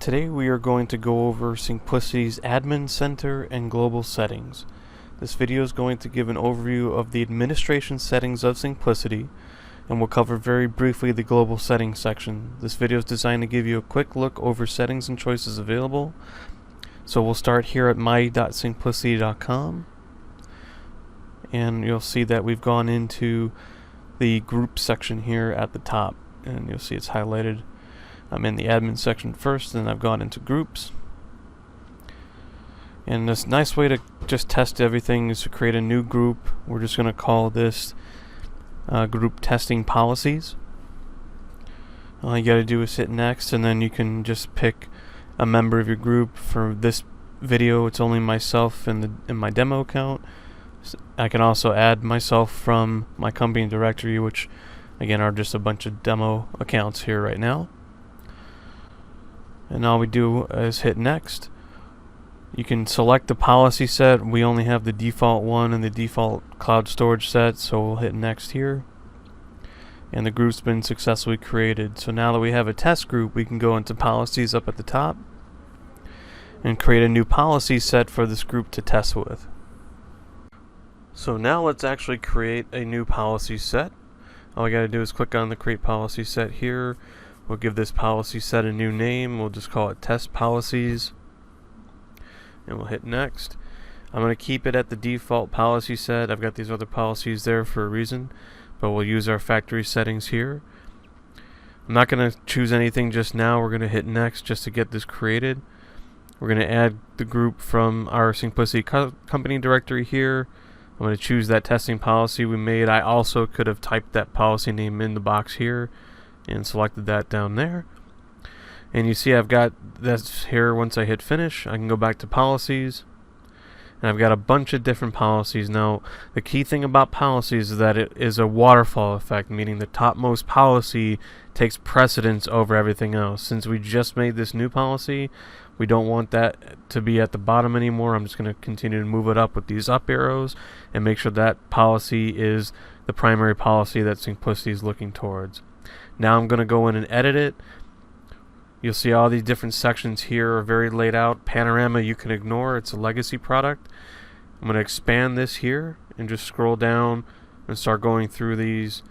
Today we are going to go over Syncplicity's Admin Center and Global Settings. This video is going to give an overview of the administration settings of Syncplicity, and we'll cover very briefly the Global Settings section. This video is designed to give you a quick look over settings and choices available. So we'll start here at my.syncplicity.com, and you'll see that we've gone into the group section here at the top, and you'll see it's highlighted. I'm in the admin section first, and I've gone into groups. And this nice way to just test everything is to create a new group. We're just going to call this group testing policies. All you got to do is hit next, and then you can just pick a member of your group. For this video, it's only myself in my demo account. I can also add myself from my company directory, which again are just a bunch of demo accounts here right now. And all we do is hit next. You can select the policy set. We only have the default one and the default cloud storage set, so we'll hit next here. And the group's been successfully created. So now that we have a test group, we can go into policies up at the top and create a new policy set for this group to test with. So now let's actually create a new policy set. All we gotta do is click on the create policy set here. We'll give this policy set a new name. We'll just call it test policies, and we'll hit next. I'm going to keep it at the default policy set. I've got these other policies there for a reason, but we'll use our factory settings here. I'm not going to choose anything just now. We're going to hit next just to get this created. We're going to add the group from our Syncplicity company directory here. I'm going to choose that testing policy we made. I also could have typed that policy name in the box here and selected that down there. And you see I've got this here. Once I hit finish, I can go back to policies, and I've got a bunch of different policies. Now the key thing about policies is that it is a waterfall effect, meaning the topmost policy takes precedence over everything else. Since we just made this new policy, we don't want that to be at the bottom anymore. I'm just going to continue to move it up with these up arrows and make sure that policy is the primary policy that Syncplicity is looking towards. Now I'm going to go in and edit it. You'll see all these different sections here are very laid out. Panorama you can ignore, it's a legacy product. I'm going to expand this here and just scroll down and start going through these.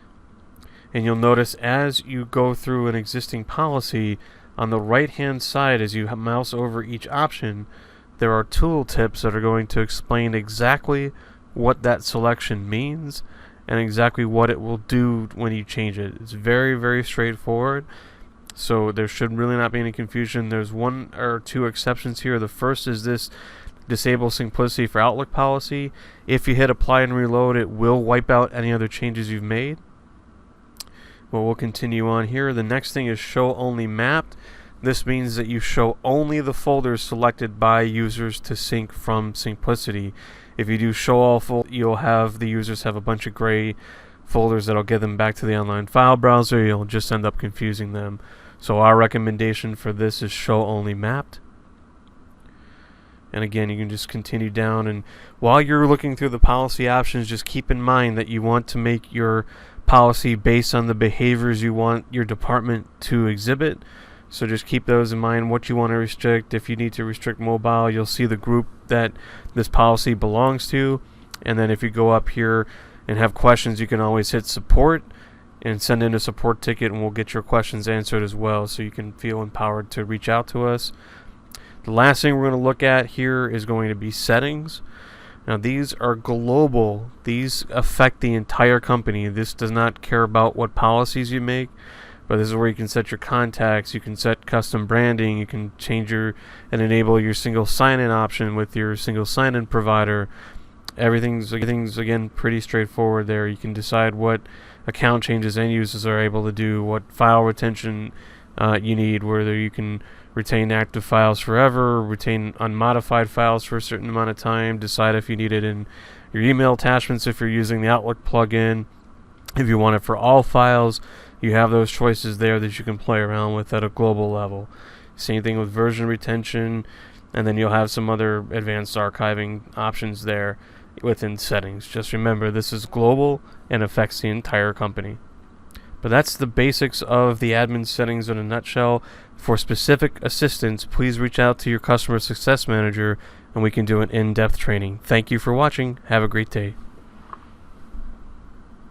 And you'll notice as you go through an existing policy, on the right hand side as you mouse over each option, there are tooltips that are going to explain exactly what that selection means and exactly what it will do when you change it. It's very, very straightforward, so there should really not be any confusion. There's one or two exceptions here. The first is this disable Syncplicity for Outlook policy. If you hit apply and reload, it will wipe out any other changes you've made. Well, we'll continue on here. The next thing is show only mapped. This means that you show only the folders selected by users to sync from Syncplicity. If you do show all folders, you'll have the users have a bunch of gray folders that'll get them back to the online file browser. You'll just end up confusing them. So our recommendation for this is show only mapped. And again, you can just continue down, and while you're looking through the policy options, just keep in mind that you want to make your policy based on the behaviors you want your department to exhibit. So just keep those in mind, what you want to restrict. If you need to restrict mobile, you'll see the group that this policy belongs to. And then if you go up here and have questions, you can always hit support and send in a support ticket, and we'll get your questions answered as well, so you can feel empowered to reach out to us. The last thing we're going to look at here is going to be settings. Now these are global. These affect the entire company. This does not care about what policies you make, but this is where you can set your contacts, you can set custom branding, you can change and enable your single sign-in option with your single sign-in provider. Everything's again pretty straightforward there. You can decide what account changes end users are able to do, what file retention you need, whether you can retain active files forever, retain unmodified files for a certain amount of time, decide if you need it in your email attachments if you're using the Outlook plugin. If you want it for all files, you have those choices there that you can play around with at a global level. Same thing with version retention, and then you'll have some other advanced archiving options there within settings. Just remember, this is global and affects the entire company. But that's the basics of the admin settings in a nutshell. For specific assistance, please reach out to your customer success manager and we can do an in-depth training. Thank you for watching. Have a great day.